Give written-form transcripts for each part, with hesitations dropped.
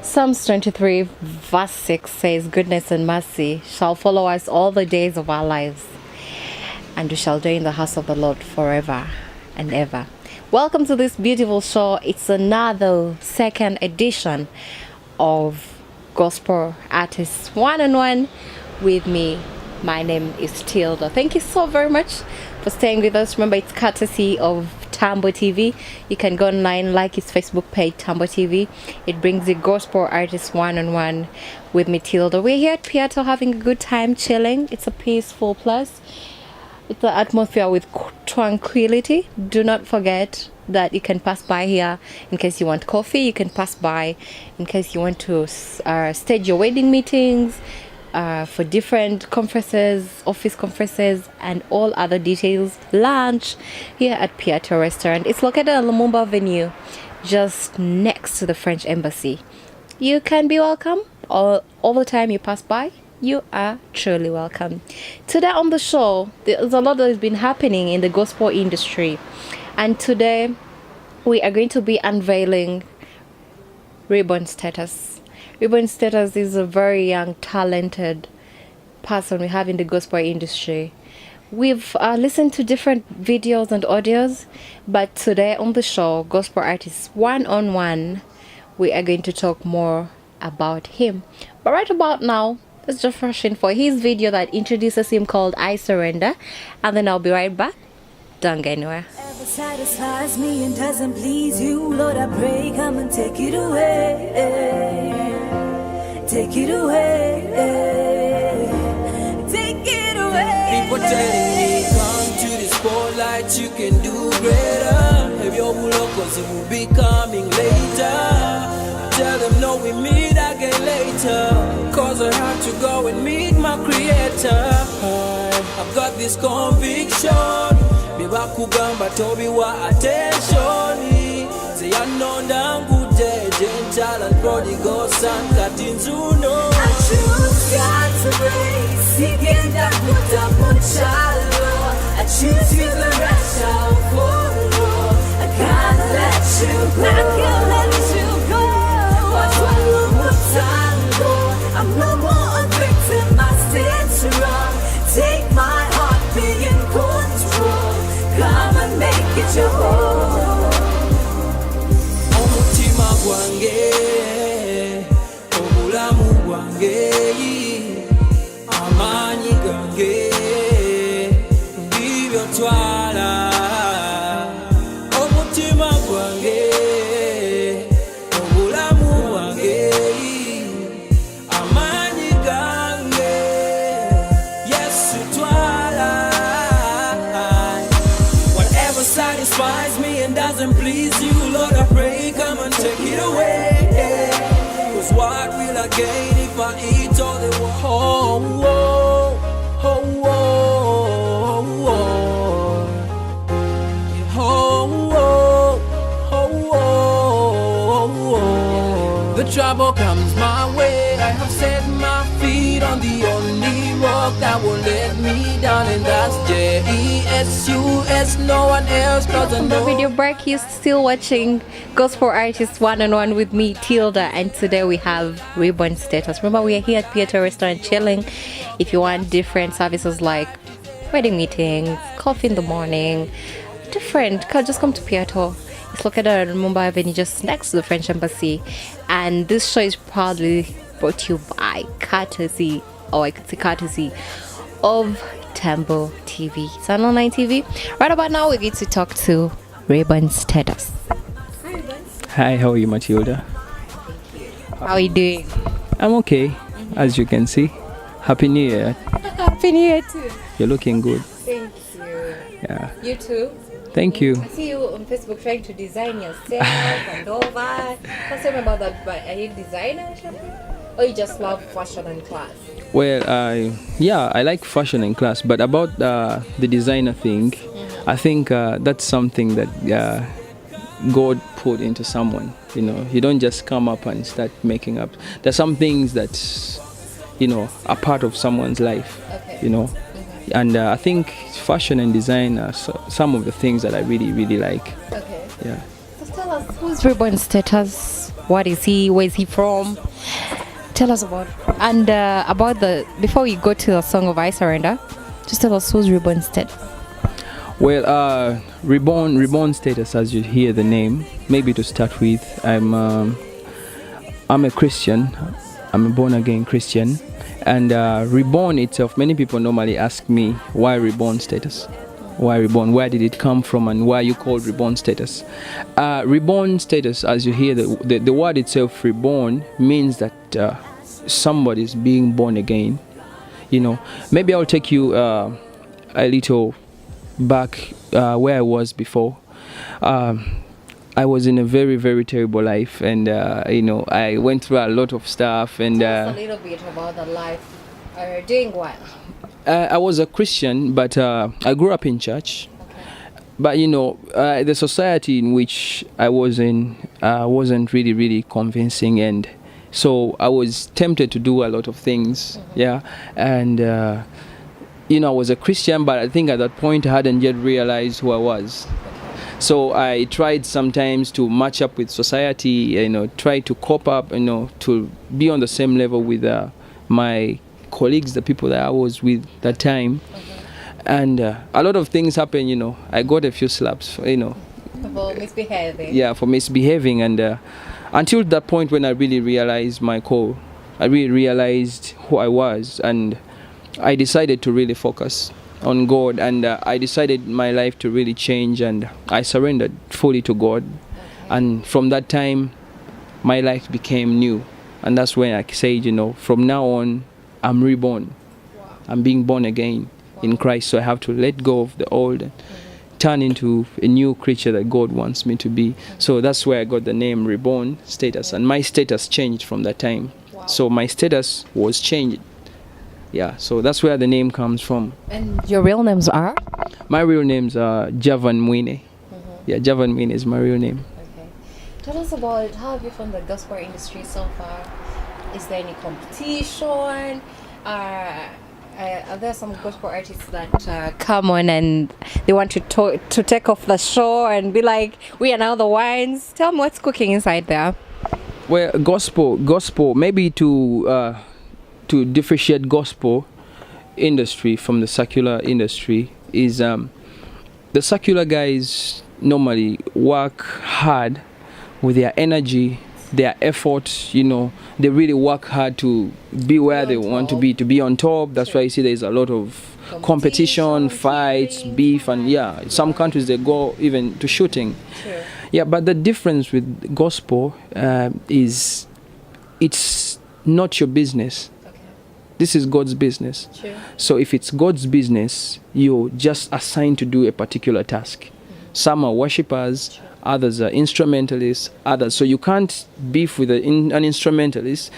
Psalms 23 verse 6 says, "Goodness and mercy shall follow us all the days of our lives, and we shall dwell in the house of the Lord forever and ever." Welcome to this beautiful show. It's another second edition of Gospel Artists One-on-One with me. My name is Tilda. Thank you so very much for staying with us. Remember, it's courtesy of Tambo TV. You can go online, like his Facebook page, Tambo TV. It brings the Gospel Artists One-on-One with me, Tilda. We're here at Piato having a good time, chilling. It's a peaceful place. It's an atmosphere with tranquility. Do not forget that you can pass by here in case you want coffee. You can pass by in case you want to stage your wedding meetings, for different conferences, office conferences, and all other details. Lunch here at Piato Restaurant. It's located on Lumumba Avenue, just next to the French Embassy. You can be welcome all the time you pass by. You are truly welcome. Today on the show, there's a lot that has been happening in the gospel industry, and today we are going to be unveiling Reborn Status. Reborn Status is a very young, talented person we have in the gospel industry. We've listened to different videos and audios, but today on the show, Gospel Artists One-on-One, we are going to talk more about him. But right about now, let's just rush in for his video that introduces him called "I Surrender," and then I'll be right back. Don't go anywhere. Whatever satisfies me and doesn't please you, Lord, I pray, come and take it away. Take it away. Take it away. People telling me, come to the spotlight, you can do greater. If you're cause it will be coming later. Tell them no, we meet again later. Cause I have to go and meet my creator. I've got this conviction. Biba kugamba tobi wa attention. Say I know damn good day, gentle and prodigal son, katinzuno. I choose God's grace. He gave that put up on shallow. I choose you the rest I'll follow. I can't let you go. I can't let you go. But one more time, Lord, I'm no more a victim. I stand strong. Take my heart, be in control. Come and make it your home. Omutima gwange, obulamu bwange, amaanyi gange, bibyo twala. Omutima gwange, obulamu bwange, amaanyi gange, Yesu twala. Whatever satisfies me and doesn't please you, Lord, I pray, come and take it away. Cause what will I gain if I eat all the world? Oh, oh, oh, oh, oh, oh, oh. The trouble comes my way. I have set my feet on the only rock that will let me down, and that's Jesus. No one else doesn't From the know. video break, you're still watching Gospel Artists One-on-One with me, Tilda, and today we have Reborn Status. Remember, we are here at Piato Restaurant chilling. If you want different services like wedding meetings, coffee in the morning, just come to Piato. It's located on Mumbai Avenue, just next to the French Embassy. And this show is proudly brought to you by courtesy of Tambo TV. It's an online TV. Right about now, we get to talk to Reborn Status. Hi, Reborn. Hi, how are you, Matilda? How are you doing? I'm okay, as you can see. Happy New Year. Happy New Year too. You're looking good. Thank you. Yeah. You too. Thank you. I see you on Facebook trying to design yourself and all that. Tell me about that. But are you a designer or something? Or you just love fashion and class? Well, I like fashion and class, but about the designer thing, I think that's something that God put into someone. You know, you don't just come up and start making up. There's some things that's, are part of someone's life. Okay. And I think fashion and design are some of the things that I really, really like. Okay. Yeah. So tell us, who's Reborn status? What is he? Where is he from? Tell us about and about the before we go to the song of I Surrender. Just tell us who's Reborn status. Well, reborn status, as you hear the name. Maybe to start with, I'm a Christian. I'm a born again Christian, and reborn itself. Many people normally ask me why reborn status. Why reborn? Where did it come from, and why you called reborn status? Reborn status, as you hear the word itself, reborn means that somebody's being born again. You know, maybe I'll take you a little back where I was before. I was in a very, very terrible life, and you know, I went through a lot of stuff. And Tell us a little bit about the life. Doing what? I was a Christian, but I grew up in church. Okay. But you know, the society in which I was in wasn't really, really convincing, and so I was tempted to do a lot of things. Yeah, and you know, I was a Christian, but I think at that point I hadn't yet realized who I was. So I tried sometimes to match up with society, you know, try to cope up, you know, to be on the same level with my colleagues, the people that I was with that time. And a lot of things happened, you know. I got a few slaps, you know. For misbehaving. Yeah, for misbehaving. And until that point when I really realized my call, I really realized who I was, and I decided to really focus on God, and I decided my life to really change, and I surrendered fully to God. And from that time my life became new, and that's when I said, you know, from now on I'm reborn. I'm being born again in Christ, so I have to let go of the old and turn into a new creature that God wants me to be. So that's where I got the name Reborn status, and my status changed from that time. So my status was changed. Yeah, so that's where the name comes from. And your real names are? My real name's Javan Mwine. Yeah, Javan Mwine is my real name. Okay. Tell us about how have you found the gospel industry so far? Is there any competition? Are there some gospel artists that come on and they want to take off the show and be like, we are now the ones? Tell me what's cooking inside there. Well, gospel, maybe to differentiate gospel industry from the secular industry is the secular guys normally work hard with their energy, their effort, you know, they really work hard to be where they want to be on top. That's why you see there's a lot of competition, fights, beef, and yeah, some countries they go even to shooting. Sure. Yeah, but the difference with gospel is it's not your business. This is God's business. Sure. So if it's God's business, you're just assigned to do a particular task. Some are worshippers, others are instrumentalists, others. So you can't beef with an instrumentalist.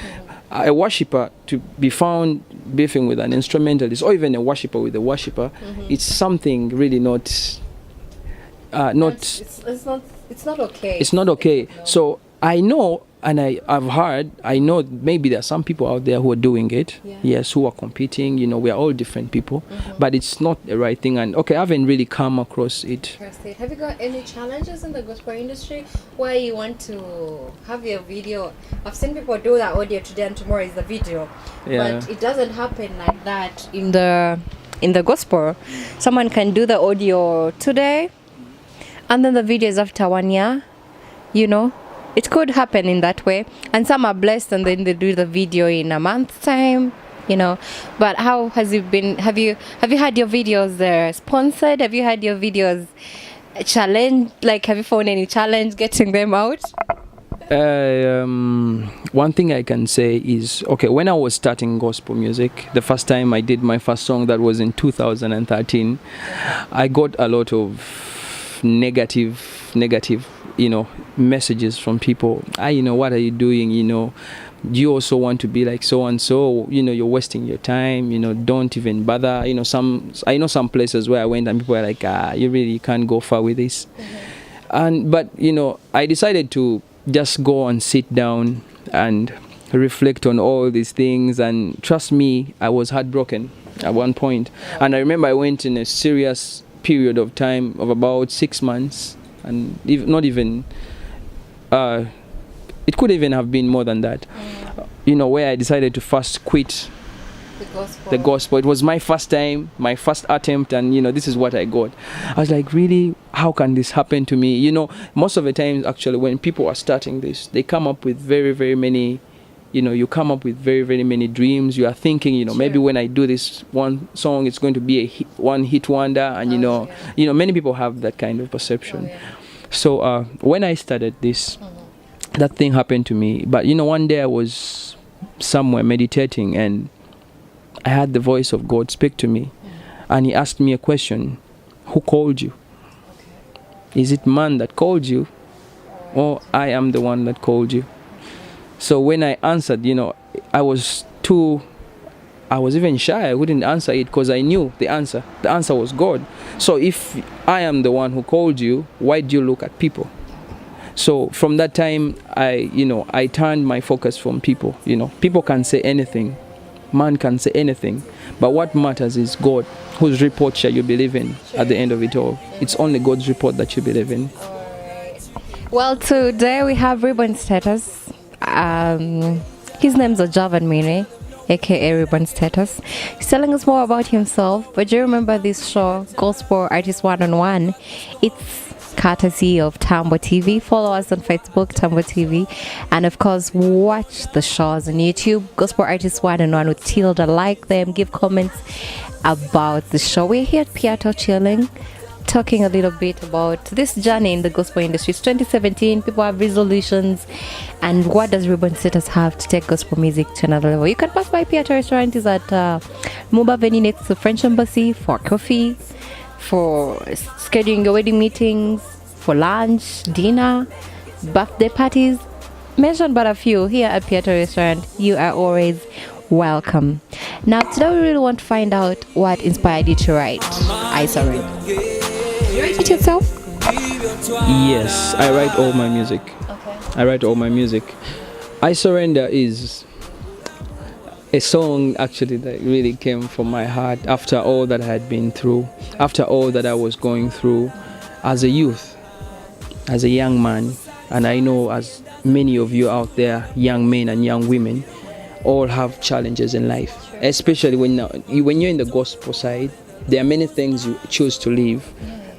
A worshipper to be found beefing with an instrumentalist, or even a worshipper with a worshipper, it's something really not. It's not okay. It's not okay. No. So I know, and I know maybe there are some people out there who are doing it, yes, who are competing, you know, we are all different people, but it's not the right thing, and okay, I haven't really come across it. Have you got any challenges in the gospel industry where you want to have your video? I've seen people do that audio today and tomorrow is the video, but it doesn't happen like that in the gospel. Someone can do the audio today and then the video is after 1 year, you know. It could happen in that way, and some are blessed and then they do the video in a month's time, you know. But how has it been? Have you had your videos sponsored? Have you had your videos challenged? Like, have you found any challenge getting them out? One thing I can say is, okay, when I was starting gospel music, the first time I did my first song, that was in 2013, I got a lot of negative, you know, messages from people. You know, what are you doing? You know, do you also want to be like so and so? You know, you're wasting your time. You know, don't even bother. You know, I know some places where I went and people were like, you really can't go far with this. But you know, I decided to just go and sit down and reflect on all these things. And trust me, I was heartbroken at one point. And I remember I went in a serious period of time of about 6 months. And not even it could even have been more than that. Where I decided to first quit the gospel. It was my first time, my first attempt, and this is what I got. I was like, really, how can this happen to me? Most of the times, actually, when people are starting this, they come up with very, very many, you come up with very, very many dreams. You are thinking, maybe when I do this one song, it's going to be a one hit wonder, and many people have that kind of perception. So when I started this, that thing happened to me. But one day I was somewhere meditating, and I had the voice of God speak to me, and he asked me a question: who called you? Is it man that called you, or I am the one that called you? So when I answered, I was even shy. I wouldn't answer it because I knew the answer. The answer was God. So if I am the one who called you, why do you look at people? So from that time, I turned my focus from people. People can say anything. Man can say anything, but what matters is God. Whose report shall you believe in at the end of it all? It's only God's report that you believe in. Well, today we have Reborn status. His name's Javan Mine, aka Reborn status. He's telling us more about himself. But do you remember this show, Gospel Artist 1-on-1? It's courtesy of Tambo TV. Follow us on Facebook, Tambo TV, and of course watch the shows on YouTube, Gospel Artist 1-on-1 with Tilda. Like them, give comments about the show. We're here at Piato chilling, talking a little bit about this journey in the gospel industry. It's 2017, people have resolutions, and what does Reborn Status have to take gospel music to another level? You can pass by Piato Restaurant. Is at Mumba Avenue next to French Embassy for coffee, for scheduling your wedding meetings, for lunch, dinner, birthday parties. Mention but a few. Here at Piato Restaurant, you are always welcome. Now today we really want to find out what inspired you to write I Surrender. You write it yourself? Yes, I write all my music. Okay. I write all my music. I Surrender is a song actually that really came from my heart after all that I had been through, after all that I was going through as a youth, as a young man. And I know as many of you out there, young men and young women, all have challenges in life. Sure. Especially when you're in the gospel side, there are many things you choose to leave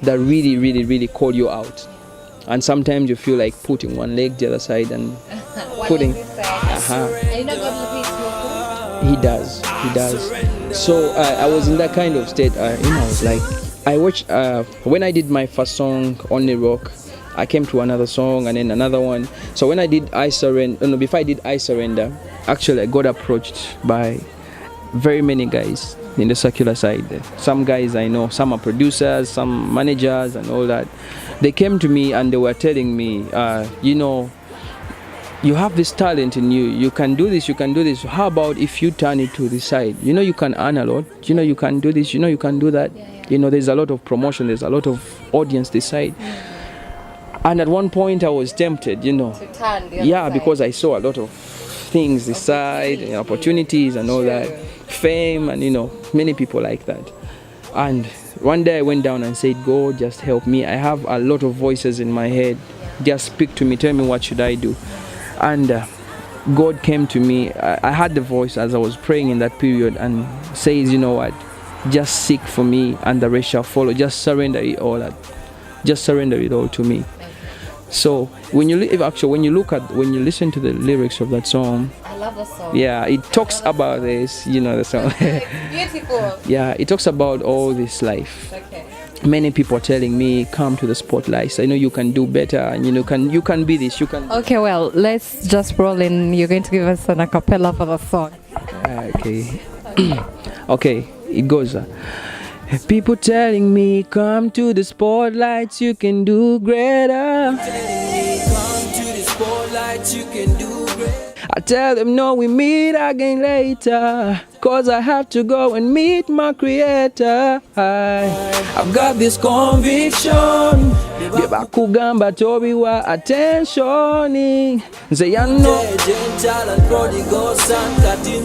that really, really, really call you out. And sometimes you feel like putting one leg the other side and putting. He does. So I was in that kind of state. I was like, I watched when I did my first song, Only Rock. I came to another song and then another one. So when I did I Surrender, before I did I Surrender, actually I got approached by very many guys in the secular side. Some guys I know, some are producers, some managers and all that. They came to me and they were telling me, you have this talent in you. You can do this, you can do this. How about if you turn it to the side? You can earn a lot. You can do this, you can do that. Yeah. There's a lot of promotion, there's a lot of audience this side. And at one point I was tempted, to turn the other side. Because I saw a lot of things this side, opportunities and all that, fame and many people like that. And one day I went down and said, God, just help me. I have a lot of voices in my head. Just speak to me, tell me what should I do. And God came to me. I had the voice as I was praying in that period and says, just seek for me and the rest shall follow. Just surrender it all. Just surrender it all to me. So when you listen to the lyrics of that song, I love the song. Yeah, it talks about this, the song. It's beautiful. Yeah, it talks about all this life. Okay. Many people are telling me, come to the spotlight. I know you can do better, and you can be this. You can. Okay, well, let's just roll in. You're going to give us an a cappella for the song. Okay. Okay, it goes. People telling me, come to the spotlight, you can do greater. Come to the spotlight, you can do great. I tell them, no, we meet again later. 'cause I have to go and meet my creator. I've got this conviction. Byebakugamba tobiwa attention. Nze yanno Gentle and prodigal son, kati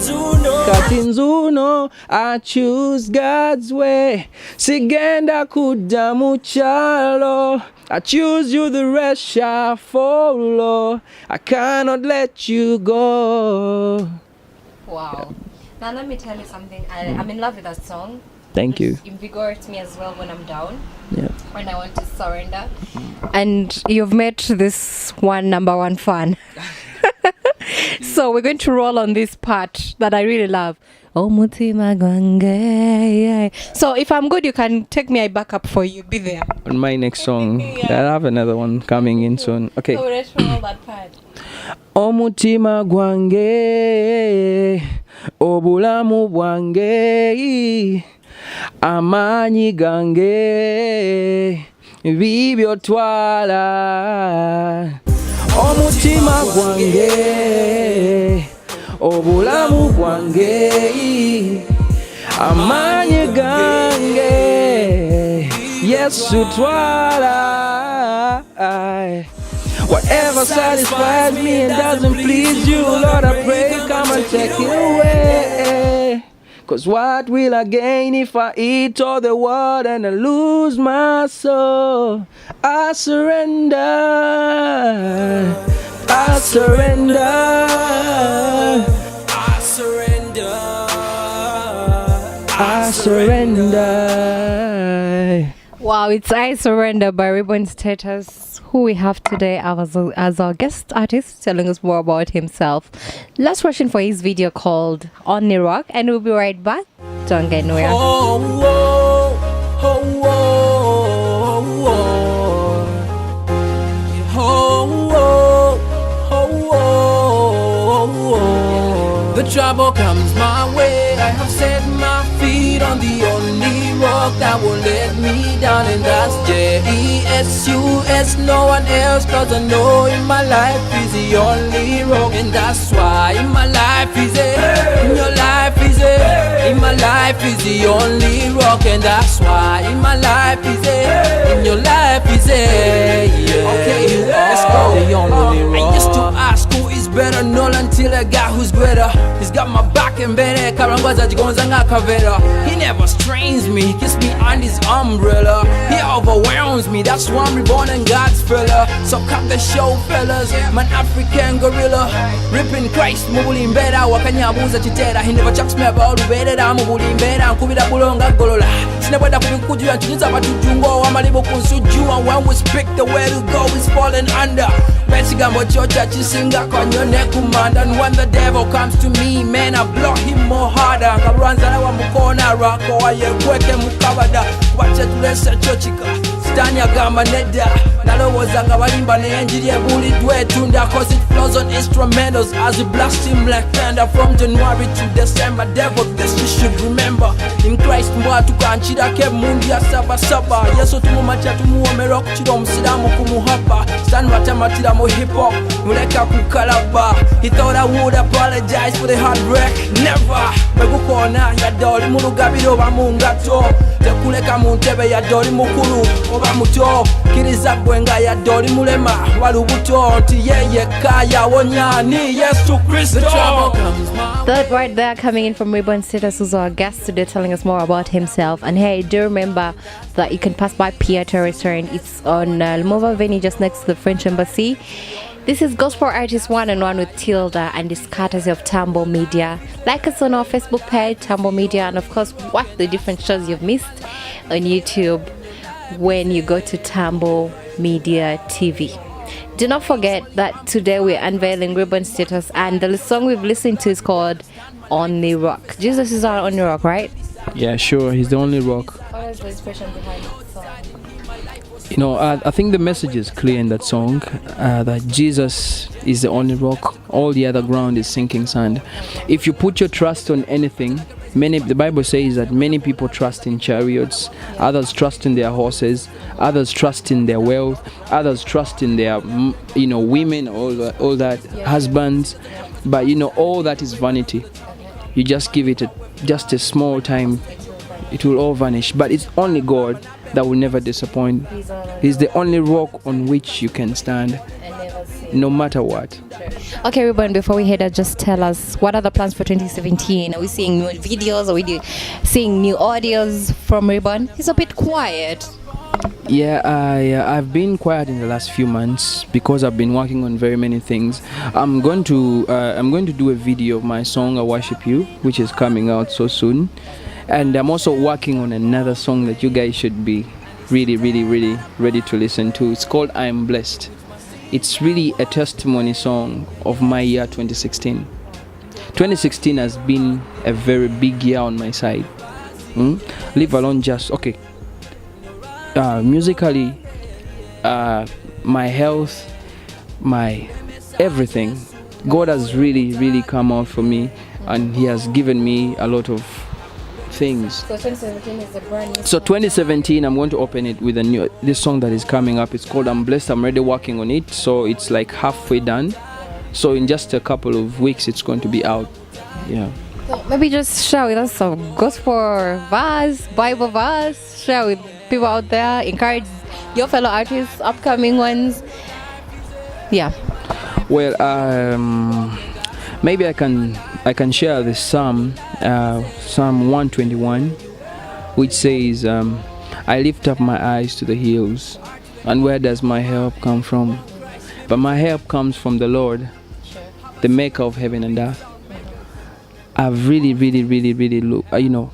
nzuno I choose God's way. Sigenda kudda mu kyalo. I choose you, the rest shall follow. I cannot let you go. Wow. Now let me tell you something. I'm in love with that song. Thank you. It invigorates me as well when I'm down, Yeah. when I want to surrender. And you've made this one number one fan. So we're going to roll on this part that I really love. Oh, mutima gwange. So if I'm good, you can take me a backup for you. Be there. On my next song, Yeah. I have another one coming in soon. Okay. So let's roll that part. Omutima gwange, obulamu bwange, amaanyi gange, bibyo twala. Omutima gwange, obulamu bwange, amaanyi gange, Yesu twala. Whatever satisfies me and doesn't please you, Lord, I pray, come and take it away. 'Cause what will I gain if I eat all the world and I lose my soul? I surrender. I surrender. I surrender. I surrender. Wow, it's I Surrender by Reborn Status, who we have today as our guest artist, telling us more about himself. Let's rush in for his video called On the Rock, and we'll be right back. Don't get nowhere. Oh, oh, oh, oh, oh, oh, oh, oh. The trouble comes my way. I have set my feet on the only rock that will let me down, and that's Jesus. No one else, 'cause I know in my life is the only rock, and that's why in my life is it, in your life is it, in my life is the only rock, and that's why in my life is it, in your life is it. Yeah. Okay, let's go. The only rock. I used to ask who is better, not until I got who's greater. He's got my back and better. Karangaza jigonza nga kavera. He never strains me, he keeps me on his umbrella. He overwhelms me, that's why I'm reborn and God's fella. So cut the show, fellas. Man, African gorilla, ripping Christ, mubuli mbera. Wakanyabuza chitera. He never chucks me about ubera. Mubuli mbera, nkubira bulonga golola. Sinabweda kubikuju anchiniza batujungo. Amalibo kunsuju, and when we speak, the way to go is falling under. Besigambo chocha chisinga konyone kumanda. And when the devil comes to me, man, I block him more harder. Karuanzala wa mukona rako wa yekweke mukabada. Wacha tulese chochika, stanya gamba neda. Nalowoza nga balimba ne enjiri ebulidwe tunda. 'Cause it flows on instrumentals as we blast him like thunder. From January to December, devil, this you should remember. In Christ mbwa tukanchirako mundi ya saba. Yesu tumumacha tumuwomera okukira omusiramu kumuhapa. Stand watamatira mu hip hop, muleka kukalaba. He thought I would apologize for the heartbreak. Never. Begukona yadde oli mu lugabiro oba mu ngato. Tekuleka mu ntebe yadde oli mukulu oba muto. Kiriza gwe nga yadde oli mulema walubuto. Nti yeyekka yawonya ni Yesu Kristo. That right there coming in from Reborn Status, who's our guest today, telling us more about himself. And hey, do remember that you can pass by Pieta Restaurant. It's on Lumova Avenue, just next to the French Embassy. This is Gospel Artist 1-on-1 with Tilda, and it's courtesy of Tambo Media. Like us on our Facebook page, Tambo Media, and of course, watch the different shows you've missed on YouTube when you go to Tambo Media TV. Do not forget that today we're unveiling Reborn Status, and the song we've listened to is called On the Rock. Jesus is our On the Rock, right? Yeah, sure. He's the only rock. What is the inspiration behind the song? You know, I think the message is clear in that song, that Jesus is the only rock. All the other ground is sinking sand. If you put your trust on anything, the Bible says that many people trust in chariots, others trust in their horses, others trust in their wealth, others trust in their, women, all that, husbands. But all that is vanity. You just give it just a small time, it will all vanish. But it's only God that will never disappoint. He's the only rock on which you can stand, no matter what. Okay, Reborn, before we head out, just tell us, what are the plans for 2017? Are we seeing new videos? Are we seeing new audios from Reborn? He's a bit quiet. Yeah, I've been quiet in the last few months because I've been working on very many things. I'm going to do a video of my song "I Worship You," which is coming out so soon, and I'm also working on another song that you guys should be really ready to listen to. It's called "I Am Blessed." It's really a testimony song of my year 2016. 2016 has been a very big year on my side. Leave alone just okay. Musically, my health, my everything, God has really come out for me, and He has given me a lot of things. So 2017 is a brand new So 2017, I'm going to open it with this song that is coming up. It's called "I'm Blessed." I'm already working on it, so it's like halfway done. So in just a couple of weeks, it's going to be out. Yeah. So maybe just share with us some gospel verse, Bible verse, share with people out there, encourage your fellow artists, upcoming ones. Yeah. Well, maybe I can share this Psalm 121, which says, "I lift up my eyes to the hills, and where does my help come from? But my help comes from the Lord, the maker of heaven and earth." I've really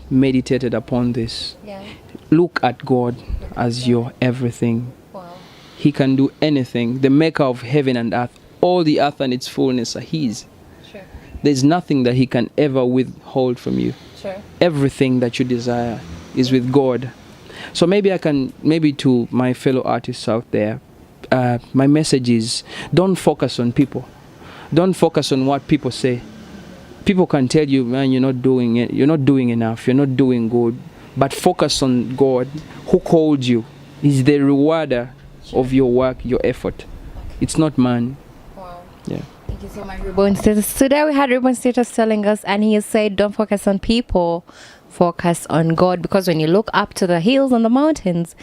meditated upon this. Yeah. Look at God as your everything. Wow. He can do anything. The maker of heaven and earth, all the earth and its fullness are His. Sure. There's nothing that He can ever withhold from you. Sure. Everything that you desire is with God. So maybe to my fellow artists out there, my message is, don't focus on people. Don't focus on what people say. People can tell you, man, you're not doing it. You're not doing enough. You're not doing good. But focus on God, who called you. He's the rewarder of your work, your effort. It's not man. Wow. Yeah. Thank you so much, Reborn Status. Today we had Reborn Status telling us, and he said, don't focus on people, focus on God, because when you look up to the hills and the mountains,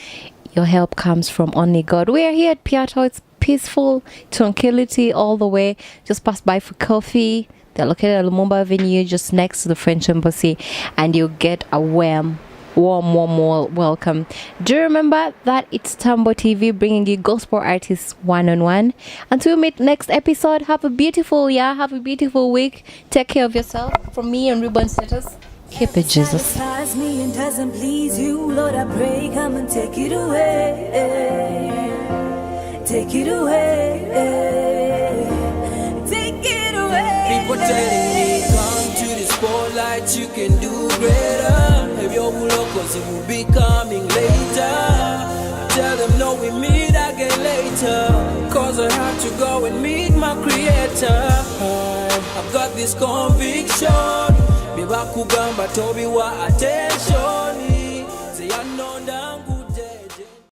your help comes from only God. We are here at Piato. It's peaceful, tranquility all the way. Just pass by for coffee. They're located at Lumumba Avenue, just next to the French Embassy, and you'll get a warm welcome. Do remember that it's Tambo TV bringing you gospel artists one-on-one. Until we meet next episode, have a beautiful year, have a beautiful week. Take care of yourself. From me and Reborn Status, keep it Jesus. Satisfies me and doesn't please you, Lord, I pray, come and take it away. Take it away. Take it away. People telling me, come to the spotlight, you can do greater. Have your bulo, cause it will be coming later. Tell them no, we meet again later. Cause I have to go and meet my creator. I've got this conviction. Biba kugamba tobi wa attention.